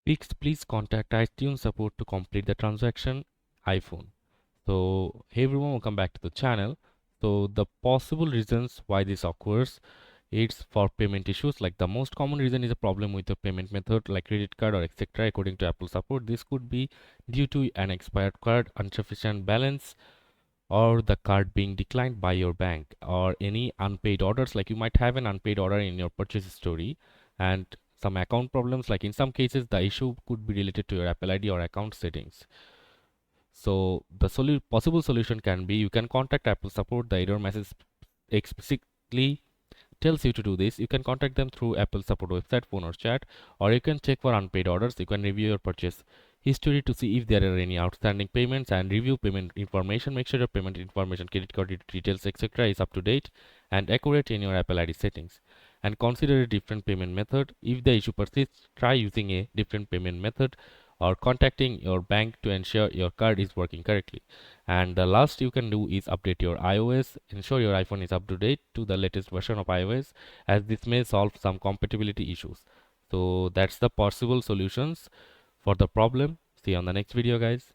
Please contact iTunes support to complete the transaction. iPhone. So hey everyone, welcome back to the channel. So the possible reasons why this occurs, it's for payment issues. Like the most common reason is a problem with the payment method like credit card or etc. According to Apple support, this could be due to an expired card, insufficient balance, or the card being declined by your bank, or any unpaid orders. Like you might have an unpaid order in your purchase history, and some account problems. Like in some cases the issue could be related to your Apple ID or account settings. So the possible solution can be, you can contact Apple support. The error message explicitly tells you to do this. You can contact them through Apple support website, phone or chat, or you can check for unpaid orders. You can review your purchase history to see if there are any outstanding payments, and review payment information. Make sure your payment information, credit card details, etc. is up to date and accurate in your Apple ID settings. And consider a different payment method. If the issue persists, try using a different payment method or contacting your bank to ensure your card is working correctly. And the last you can do is update your iOS. Ensure your iPhone is up to date to the latest version of iOS, as this may solve some compatibility issues. So that's the possible solutions for the problem. See you on the next video, guys.